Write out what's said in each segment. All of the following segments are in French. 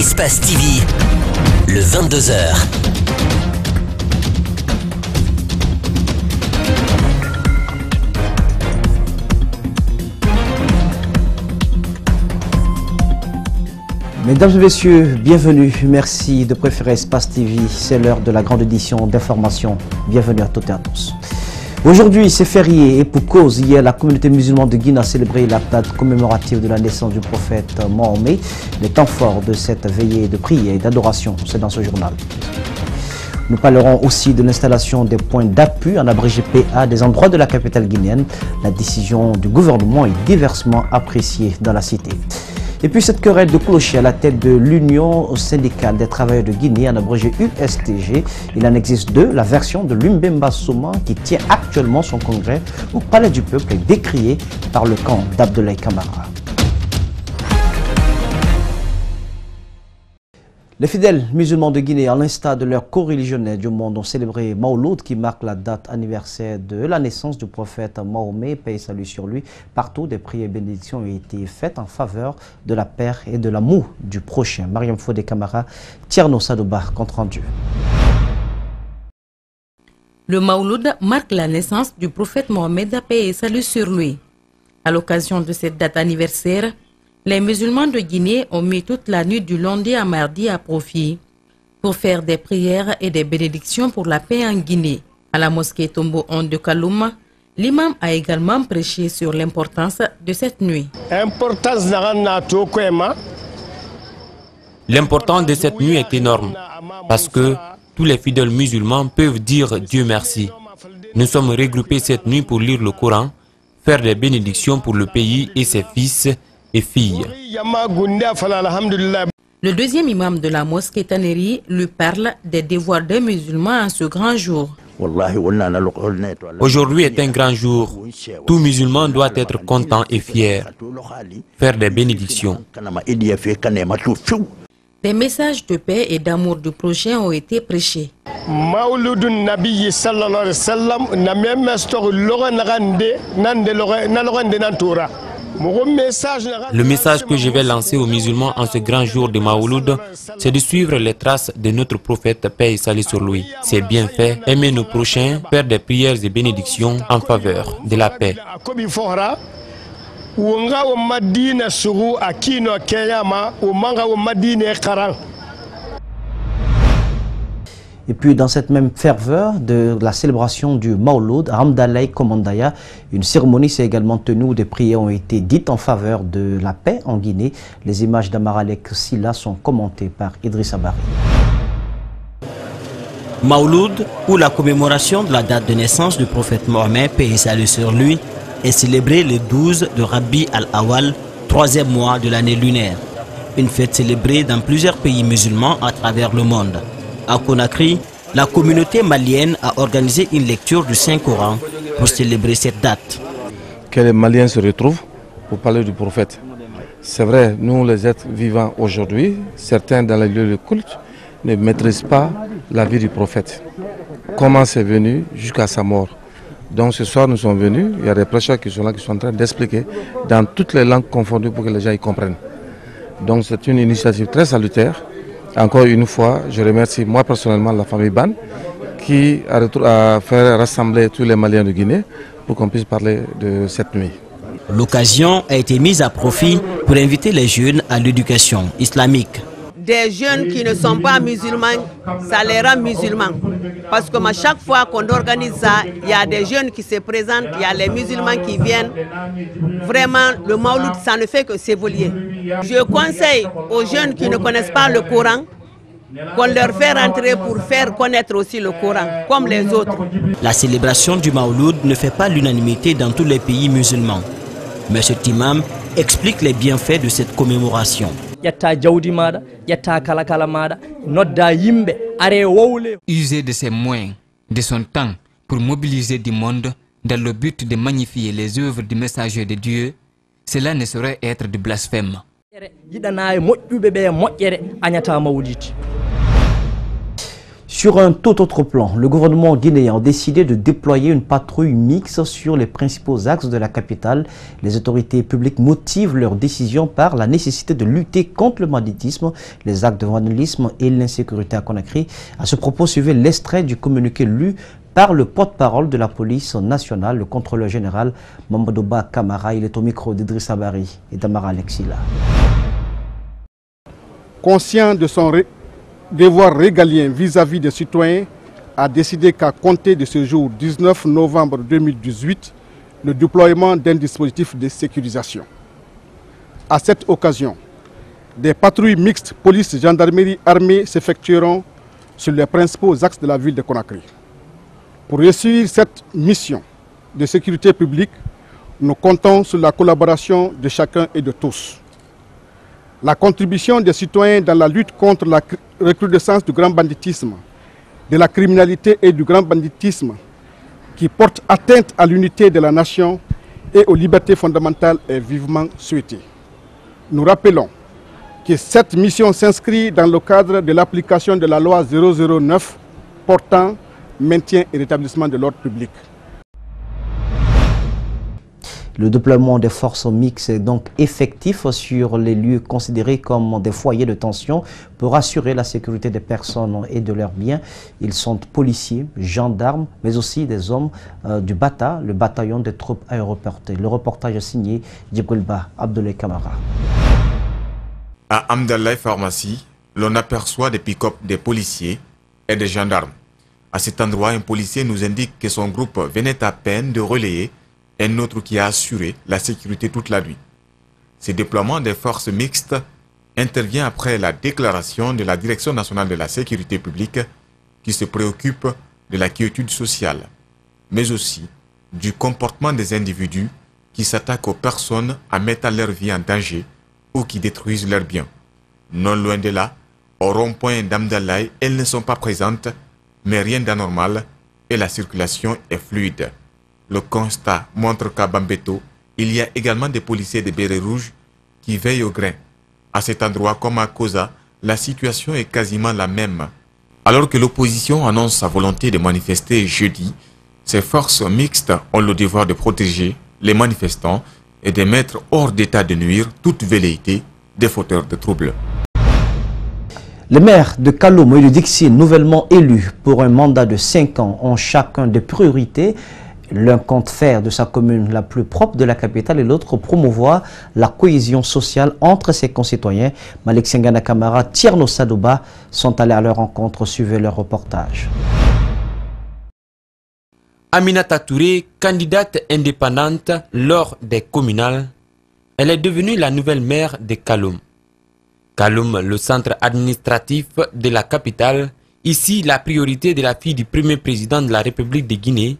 Espace TV, le 22h. Mesdames et messieurs, bienvenue. Merci de préférer Espace TV. C'est l'heure de la grande édition d'information. Bienvenue à toutes et à tous. Aujourd'hui, c'est férié et pour cause, hier, la communauté musulmane de Guinée a célébré la date commémorative de la naissance du prophète Mahomet. Les temps forts de cette veillée de prière et d'adoration, c'est dans ce journal. Nous parlerons aussi de l'installation des points d'appui en abrégé PA des endroits de la capitale guinéenne. La décision du gouvernement est diversement appréciée dans la cité. Et puis cette querelle de clocher à la tête de l'Union syndicale des travailleurs de Guinée, en abrégé USTG. Il en existe deux. La version de Lumbemba Souma qui tient actuellement son congrès au Palais du Peuple est décriée par le camp d'Abdoulaye Camara. Les fidèles musulmans de Guinée, à l'instar de leurs co-religionnaires du monde, ont célébré Mawlud, qui marque la date anniversaire de la naissance du prophète Mahomet, paix et salut sur lui. Partout, des prières et bénédictions ont été faites en faveur de la paix et de l'amour du prochain. Mariam Fodé Camara, Tierno Sadouba, compte rendu. Le Mawlud marque la naissance du prophète Mohammed, paix et salut sur lui. À l'occasion de cette date anniversaire, les musulmans de Guinée ont mis toute la nuit du lundi à mardi à profit pour faire des prières et des bénédictions pour la paix en Guinée. À la mosquée Tombo 1 de Kaloum, l'imam a également prêché sur l'importance de cette nuit. L'importance de cette nuit est énorme parce que tous les fidèles musulmans peuvent dire Dieu merci. Nous sommes regroupés cette nuit pour lire le Coran, faire des bénédictions pour le pays et ses fils et filles. Le deuxième imam de la mosquée Taneri lui parle des devoirs des musulmans en ce grand jour. Aujourd'hui est un grand jour. Tout musulman doit être content et fier. Faire des bénédictions. Des messages de paix et d'amour du prochain ont été prêchés. Le message que je vais lancer aux musulmans en ce grand jour de Mawlud, c'est de suivre les traces de notre prophète, paix et salut sur lui. C'est bien fait, aimer nos prochains, faire des prières et bénédictions en faveur de la paix. Et puis dans cette même ferveur de la célébration du Mawlud, à Hamdallah Komandaya, une cérémonie s'est également tenue où des prières ont été dites en faveur de la paix en Guinée. Les images d'Amaralek Silla sont commentées par Idrissa Bari. Mawlud, ou la commémoration de la date de naissance du prophète Mohammed, paix et salut sur lui, est célébrée le 12 de Rabi al-Awal, 3e mois de l'année lunaire. Une fête célébrée dans plusieurs pays musulmans à travers le monde. À Conakry, la communauté malienne a organisé une lecture du Saint-Coran pour célébrer cette date. Que les Maliens se retrouvent pour parler du prophète. C'est vrai, nous les êtres vivants aujourd'hui, certains dans les lieux de culte ne maîtrisent pas la vie du prophète. Comment c'est venu jusqu'à sa mort. Donc ce soir nous sommes venus, il y a des prêcheurs qui sont là, qui sont en train d'expliquer dans toutes les langues confondues pour que les gens y comprennent. Donc c'est une initiative très salutaire. Encore une fois, je remercie moi personnellement la famille Ban qui a fait rassembler tous les Maliens de Guinée pour qu'on puisse parler de cette nuit. L'occasion a été mise à profit pour inviter les jeunes à l'éducation islamique. Des jeunes qui ne sont pas musulmans, ça les rend musulmans. Parce que à chaque fois qu'on organise ça, il y a des jeunes qui se présentent, il y a les musulmans qui viennent. Vraiment, le Mawlud, ça ne fait que s'évoluer. Je conseille aux jeunes qui ne connaissent pas le Coran qu'on leur fait rentrer pour faire connaître aussi le Coran, comme les autres. La célébration du Mawlud ne fait pas l'unanimité dans tous les pays musulmans. Mais cet imam explique les bienfaits de cette commémoration. User de ses moyens, de son temps, pour mobiliser du monde dans le but de magnifier les œuvres du messager de Dieu, cela ne saurait être du blasphème. Sur un tout autre plan, le gouvernement guinéen a décidé de déployer une patrouille mixte sur les principaux axes de la capitale. Les autorités publiques motivent leur décision par la nécessité de lutter contre le banditisme, les actes de vandalisme et l'insécurité à Conakry. À ce propos, suivez l'extrait du communiqué lu par le porte-parole de la police nationale, le contrôleur général Mamadouba Kamara. Il est au micro d'Idrissa Bari et d'Amara Alexila. Conscient de son devoir régalien vis-à-vis des citoyens, a décidé qu'à compter de ce jour 19 novembre 2018, le déploiement d'un dispositif de sécurisation. À cette occasion, des patrouilles mixtes police-gendarmerie-armée s'effectueront sur les principaux axes de la ville de Conakry. Pour réussir cette mission de sécurité publique, nous comptons sur la collaboration de chacun et de tous. La contribution des citoyens dans la lutte contre la recrudescence du grand banditisme, de la criminalité et du grand banditisme qui porte atteinte à l'unité de la nation et aux libertés fondamentales est vivement souhaitée. Nous rappelons que cette mission s'inscrit dans le cadre de l'application de la loi 009 portant maintien et rétablissement de l'ordre public. Le déploiement des forces mixtes est donc effectif sur les lieux considérés comme des foyers de tension pour assurer la sécurité des personnes et de leurs biens. Ils sont policiers, gendarmes, mais aussi des hommes du BATA, le bataillon des troupes aéroportées. Le reportage est signé Djibril-Ba Abdoulaye Kamara. À Amdalaï Pharmacie, l'on aperçoit des pick-up des policiers et des gendarmes. À cet endroit, un policier nous indique que son groupe venait à peine de relayer un autre qui a assuré la sécurité toute la nuit. Ce déploiement des forces mixtes intervient après la déclaration de la Direction nationale de la sécurité publique qui se préoccupe de la quiétude sociale, mais aussi du comportement des individus qui s'attaquent aux personnes en mettant leur vie en danger ou qui détruisent leurs biens. Non loin de là, au rond-point d'Amdalaï, elles ne sont pas présentes, mais rien d'anormal et la circulation est fluide. Le constat montre qu'à Bambeto, il y a également des policiers de bérets rouges qui veillent au grain. À cet endroit comme à Koza, la situation est quasiment la même. Alors que l'opposition annonce sa volonté de manifester jeudi, ces forces mixtes ont le devoir de protéger les manifestants et de mettre hors d'état de nuire toute velléité des fauteurs de troubles. Les maires de Kaloum et de Dixine, nouvellement élus pour un mandat de 5 ans, ont chacun des priorités. L'un compte faire de sa commune la plus propre de la capitale et l'autre promouvoir la cohésion sociale entre ses concitoyens. Malik Sengana Kamara, Tierno Sadouba sont allés à leur rencontre. Suivez leur reportage. Aminata Touré, candidate indépendante lors des communales, elle est devenue la nouvelle maire de Kaloum. Kaloum, le centre administratif de la capitale, ici la priorité de la fille du premier président de la République de Guinée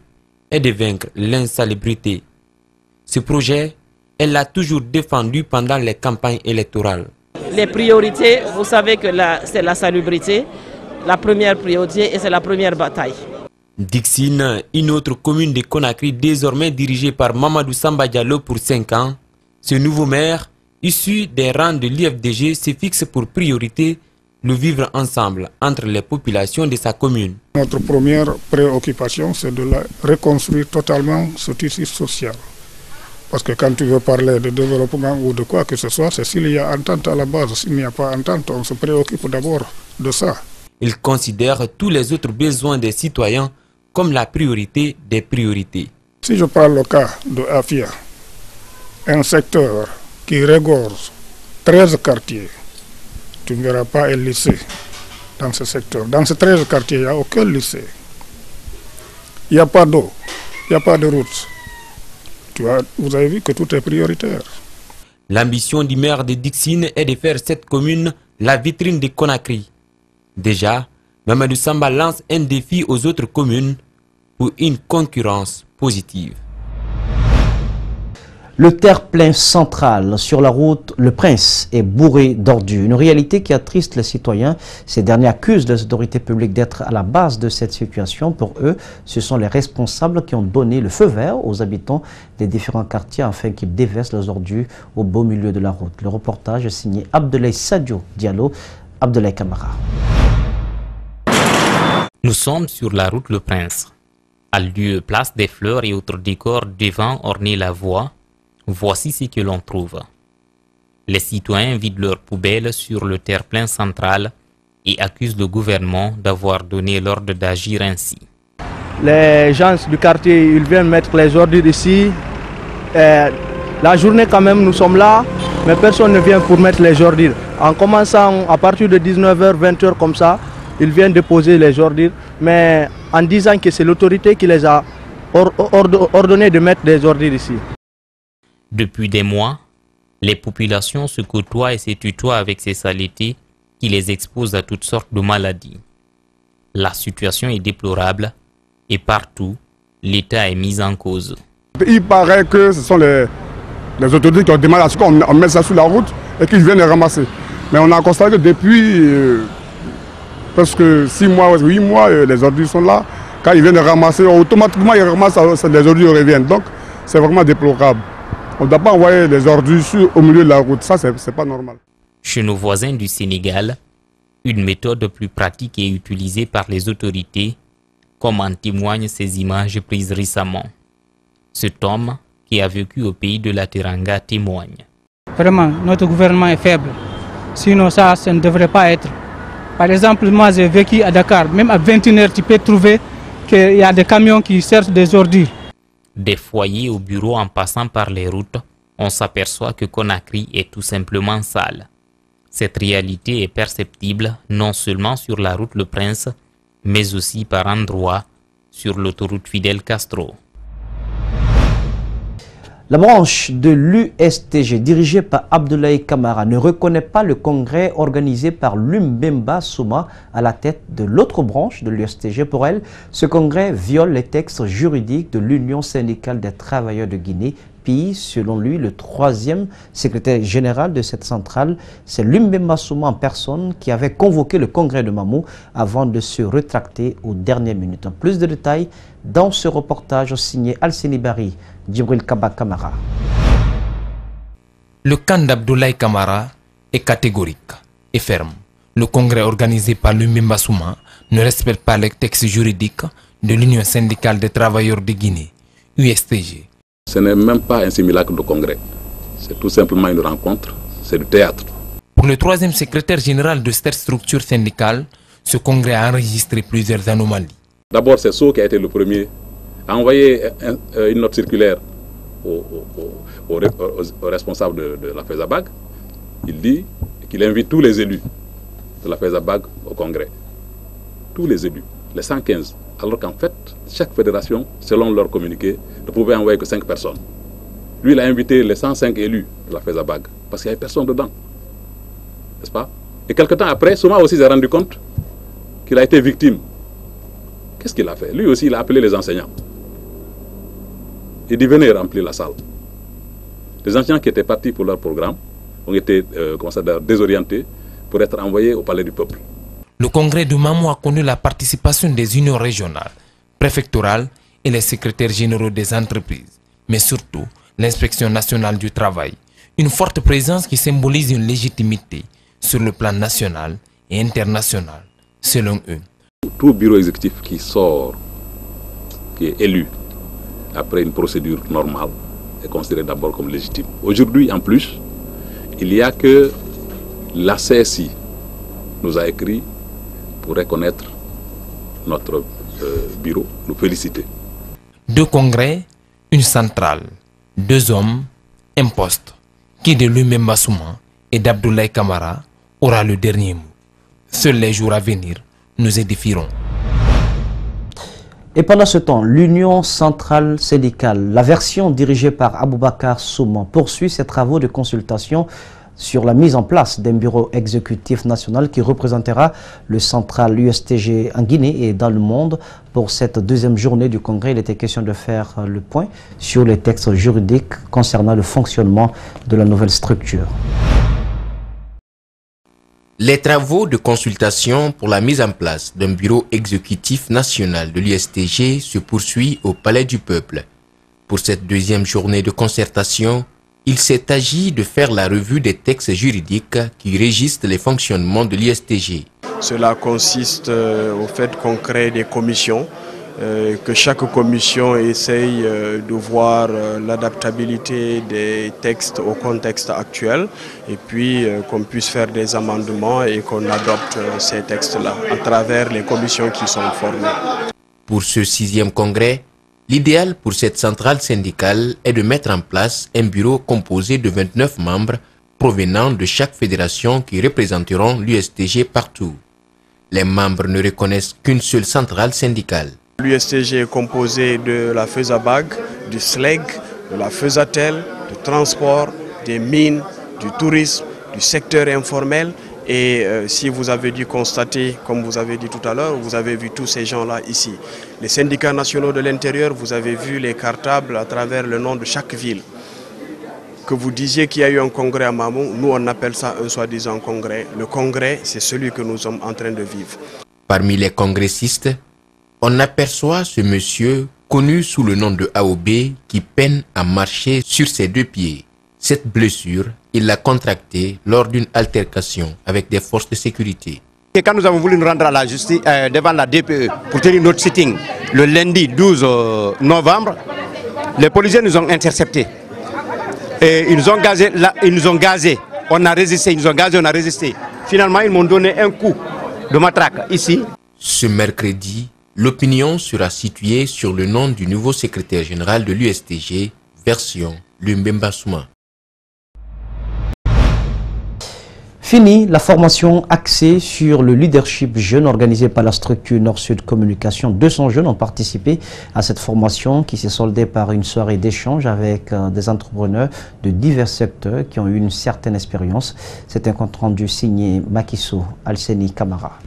est de vaincre l'insalubrité. Ce projet, elle l'a toujours défendu pendant les campagnes électorales. Les priorités, vous savez que c'est la salubrité, la première priorité et c'est la première bataille. Dixine, une autre commune de Conakry désormais dirigée par Mamadou Samba Diallo pour 5 ans, ce nouveau maire, issu des rangs de l'IFDG, se fixe pour priorité le vivre ensemble entre les populations de sa commune. Notre première préoccupation, c'est de reconstruire totalement ce tissu social. Parce que quand tu veux parler de développement ou de quoi que ce soit, c'est s'il y a entente à la base. S'il n'y a pas entente, on se préoccupe d'abord de ça. Il considère tous les autres besoins des citoyens comme la priorité des priorités. Si je prends le cas de Afia, un secteur qui regorge 13 quartiers, tu ne verras pas un lycée dans ce secteur. Dans ces 13 quartiers, il n'y a aucun lycée. Il n'y a pas d'eau, il n'y a pas de route. Vous avez vu que tout est prioritaire. L'ambition du maire de Dixine est de faire cette commune la vitrine de Conakry. Déjà, Mamadou Samba lance un défi aux autres communes pour une concurrence positive. Le terre-plein central sur la route Le Prince est bourré d'ordures, une réalité qui attriste les citoyens. Ces derniers accusent les autorités publiques d'être à la base de cette situation. Pour eux, ce sont les responsables qui ont donné le feu vert aux habitants des différents quartiers afin qu'ils déversent leurs ordures au beau milieu de la route. Le reportage est signé Abdoulaye Sadio Diallo, Abdoulaye Kamara. Nous sommes sur la route Le Prince. À lieu place des fleurs et autres décors devant orner la voie, voici ce que l'on trouve. Les citoyens vident leurs poubelles sur le terre-plein central et accusent le gouvernement d'avoir donné l'ordre d'agir ainsi. Les gens du quartier, ils viennent mettre les ordures ici. La journée quand même, nous sommes là, mais personne ne vient pour mettre les ordures. En commençant à partir de 19h, 20h comme ça, ils viennent déposer les ordures, mais en disant que c'est l'autorité qui les a ordonné de mettre des ordures ici. Depuis des mois, les populations se côtoient et se tutoient avec ces saletés qui les exposent à toutes sortes de maladies. La situation est déplorable et partout, l'État est mis en cause. Il paraît que ce sont les autorités qui ont demandé à ce qu'on mette ça sur la route et qu'ils viennent les ramasser. Mais on a constaté que depuis presque 6 mois, 8 mois, les ordures sont là. Quand ils viennent les ramasser, automatiquement ils ramassent, les ordures reviennent. Donc c'est vraiment déplorable. On ne doit pas envoyer les ordures au milieu de la route, ça c'est pas normal. Chez nos voisins du Sénégal, une méthode plus pratique est utilisée par les autorités, comme en témoignent ces images prises récemment. Cet homme qui a vécu au pays de la Teranga témoigne. Vraiment, notre gouvernement est faible. Sinon ça ne devrait pas être. Par exemple, moi j'ai vécu à Dakar. Même à 21h, tu peux trouver qu'il y a des camions qui cherchent des ordures. Des foyers au bureau en passant par les routes, on s'aperçoit que Conakry est tout simplement sale. Cette réalité est perceptible non seulement sur la route Le Prince, mais aussi par endroits sur l'autoroute Fidel Castro. La branche de l'USTG, dirigée par Abdoulaye Kamara, ne reconnaît pas le congrès organisé par Lumbemba Souma à la tête de l'autre branche de l'USTG. Pour elle, ce congrès viole les textes juridiques de l'Union syndicale des travailleurs de Guinée. Puis, selon lui, le 3e secrétaire général de cette centrale, c'est Lumbemba Souma en personne qui avait convoqué le congrès de Mamou avant de se rétracter aux dernières minutes. Plus de détails dans ce reportage signé Alceni Bari, Djibril Kaba Kamara. Le camp d'Abdoulaye Kamara est catégorique et ferme. Le congrès organisé par Lumbemba Souma ne respecte pas les textes juridiques de l'Union syndicale des travailleurs de Guinée, USTG. Ce n'est même pas un simulacre de congrès. C'est tout simplement une rencontre, c'est du théâtre. Pour le 3e secrétaire général de cette structure syndicale, ce congrès a enregistré plusieurs anomalies. D'abord, c'est So qui a été le premier à envoyer une note circulaire aux responsables de la FESABAG. Il dit qu'il invite tous les élus de la FESABAG au congrès. Tous les élus, les 115. Alors qu'en fait, chaque fédération, selon leur communiqué, ne pouvait envoyer que 5 personnes. Lui, il a invité les 105 élus de la FESABAG, parce qu'il n'y avait personne dedans. N'est-ce pas? Et quelque temps après, Souma aussi s'est rendu compte qu'il a été victime. Qu'est-ce qu'il a fait? Lui aussi, il a appelé les enseignants. Il dit, venez remplir la salle. Les enseignants qui étaient partis pour leur programme ont été désorientés pour être envoyés au palais du peuple. Le congrès de Mamou a connu la participation des unions régionales, préfectorales et les secrétaires généraux des entreprises, mais surtout l'inspection nationale du travail. Une forte présence qui symbolise une légitimité sur le plan national et international, selon eux. Tout bureau exécutif qui sort, qui est élu après une procédure normale, est considéré d'abord comme légitime. Aujourd'hui, en plus, il n'y a que la CSI nous a écrit pour reconnaître notre bureau, nous féliciter. 2 congrès, une centrale, 2 hommes, un poste. Qui de Lumbemba Souma et d'Abdoulaye Kamara aura le dernier mot? Seuls les jours à venir nous édifieront. Et pendant ce temps, l'Union centrale syndicale, la version dirigée par Aboubakar Souma, poursuit ses travaux de consultation sur la mise en place d'un bureau exécutif national qui représentera le central USTG en Guinée et dans le monde. Pour cette 2e journée du congrès, il était question de faire le point sur les textes juridiques concernant le fonctionnement de la nouvelle structure. Les travaux de consultation pour la mise en place d'un bureau exécutif national de l'USTG se poursuivent au Palais du Peuple. Pour cette 2e journée de concertation, il s'est agi de faire la revue des textes juridiques qui régissent les fonctionnements de l'USTG. Cela consiste au fait qu'on crée des commissions, que chaque commission essaye de voir l'adaptabilité des textes au contexte actuel et puis qu'on puisse faire des amendements et qu'on adopte ces textes-là à travers les commissions qui sont formées. Pour ce 6e congrès, l'idéal pour cette centrale syndicale est de mettre en place un bureau composé de 29 membres provenant de chaque fédération qui représenteront l'USTG partout. Les membres ne reconnaissent qu'une seule centrale syndicale. L'USTG est composé de la FESABAG, du SLEG, de la FESATEL, du transport, des mines, du tourisme, du secteur informel. Et si vous avez dû constater, comme vous avez dit tout à l'heure, vous avez vu tous ces gens-là ici. Les syndicats nationaux de l'intérieur, vous avez vu les cartables à travers le nom de chaque ville. Que vous disiez qu'il y a eu un congrès à Mamou, nous on appelle ça un soi-disant congrès. Le congrès, c'est celui que nous sommes en train de vivre. Parmi les congressistes, on aperçoit ce monsieur connu sous le nom de AOB qui peine à marcher sur ses 2 pieds. Cette blessure, il l'a contractée lors d'une altercation avec des forces de sécurité. Et quand nous avons voulu nous rendre à la justice, devant la DPE pour tenir notre sitting le lundi 12 novembre, les policiers nous ont interceptés. Et ils nous ont gazés, on a résisté, ils nous ont gazés, on a résisté. Finalement, ils m'ont donné un coup de matraque ici. Ce mercredi, l'opinion sera située sur le nom du nouveau secrétaire général de l'USTG, version Lumbemba Souma. Fini la formation axée sur le leadership jeune organisée par la structure Nord-Sud Communication. 200 jeunes ont participé à cette formation qui s'est soldée par une soirée d'échange avec des entrepreneurs de divers secteurs qui ont eu une certaine expérience. C'est un compte rendu signé Makiso Alseni Kamara.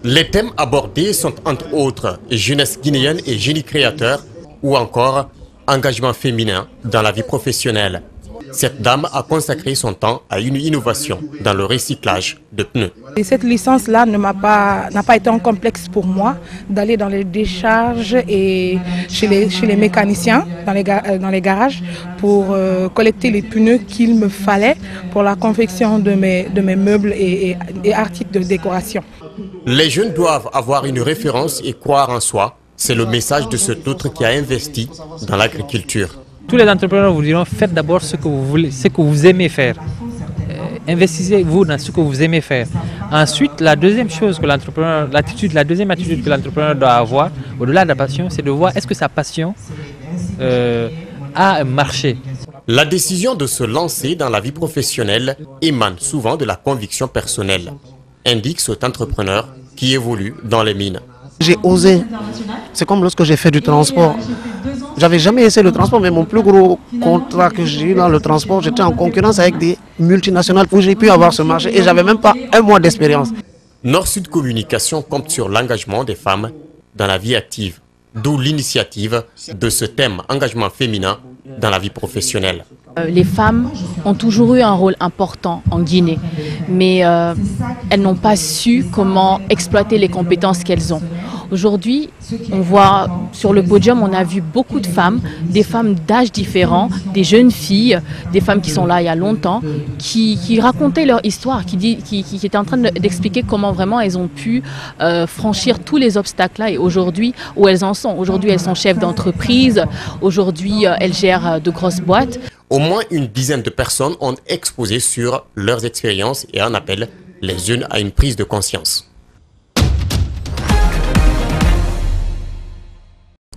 Les thèmes abordés sont entre autres jeunesse guinéenne et génie créateur ou encore engagement féminin dans la vie professionnelle. Cette dame a consacré son temps à une innovation dans le recyclage de pneus. Et cette licence-là n'a pas été un complexe pour moi d'aller dans les décharges et chez les mécaniciens, dans les garages, pour collecter les pneus qu'il me fallait pour la confection de mes meubles et articles de décoration. Les jeunes doivent avoir une référence et croire en soi. C'est le message de cet autre qui a investi dans l'agriculture. Tous les entrepreneurs vous diront, faites d'abord ce que vous voulez, ce que vous aimez faire. Investissez-vous dans ce que vous aimez faire. Ensuite, la deuxième chose que l'entrepreneur, la deuxième attitude que l'entrepreneur doit avoir, au-delà de la passion, c'est de voir est-ce que sa passion a un marché. La décision de se lancer dans la vie professionnelle émane souvent de la conviction personnelle, indique cet entrepreneur qui évolue dans les mines. J'ai osé. C'est comme lorsque j'ai fait du transport. J'avais jamais essayé le transport, mais mon plus gros contrat que j'ai eu dans le transport, j'étais en concurrence avec des multinationales où j'ai pu avoir ce marché et j'avais même pas un mois d'expérience. Nord-Sud Communication compte sur l'engagement des femmes dans la vie active, d'où l'initiative de ce thème engagement féminin dans la vie professionnelle. Les femmes ont toujours eu un rôle important en Guinée, mais elles n'ont pas su comment exploiter les compétences qu'elles ont. Aujourd'hui, on voit sur le podium, on a vu beaucoup de femmes, des femmes d'âges différents, des jeunes filles, des femmes qui sont là il y a longtemps, qui racontaient leur histoire, qui étaient en train d'expliquer comment vraiment elles ont pu franchir tous les obstacles-là et aujourd'hui, où elles en sont. Aujourd'hui, elles sont chefs d'entreprise, aujourd'hui, elles gèrent de grosses boîtes. Au moins une dizaine de personnes ont exposé sur leurs expériences et en appellent les jeunes à une prise de conscience.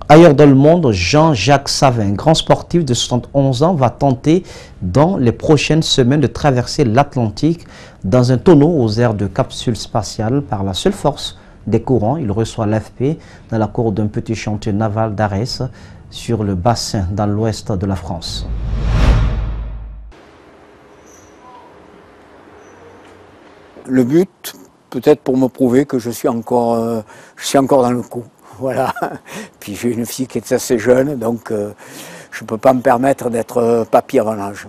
Ailleurs dans le monde, Jean-Jacques Savin, grand sportif de 71 ans, va tenter dans les prochaines semaines de traverser l'Atlantique dans un tonneau aux airs de capsule spatiale par la seule force des courants. Il reçoit l'AFP dans la cour d'un petit chantier naval d'Arès sur le bassin dans l'ouest de la France. Le but, peut-être pour me prouver que je suis encore dans le coup. Voilà. Puis j'ai une fille qui est assez jeune, donc je ne peux pas me permettre d'être papy avant l'âge.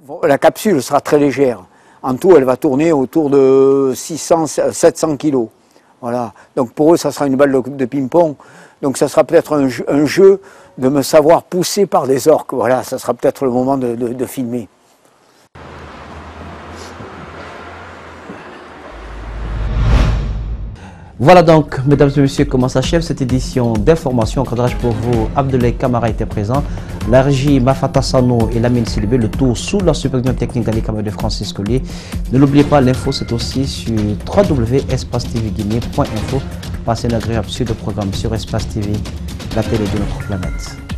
Bon, la capsule sera très légère. En tout, elle va tourner autour de 600-700 kg. Voilà. Donc pour eux, ça sera une balle de ping-pong. Donc ça sera peut-être un jeu de me savoir pousser par des orques. Voilà, ça sera peut-être le moment de filmer. Voilà donc, mesdames et messieurs, comment s'achève cette édition d'information. Encadrage pour vous, Abdoulaye Kamara était présent. La régie Mafata Sano et Lamine Silibé, le tout sous la supervision technique d'Ali Kamara de Francis Collier. Ne l'oubliez pas, l'info c'est aussi sur www.espacetvguinée.info. Passez une agréable suite de programme sur Espace TV, la télé de notre planète.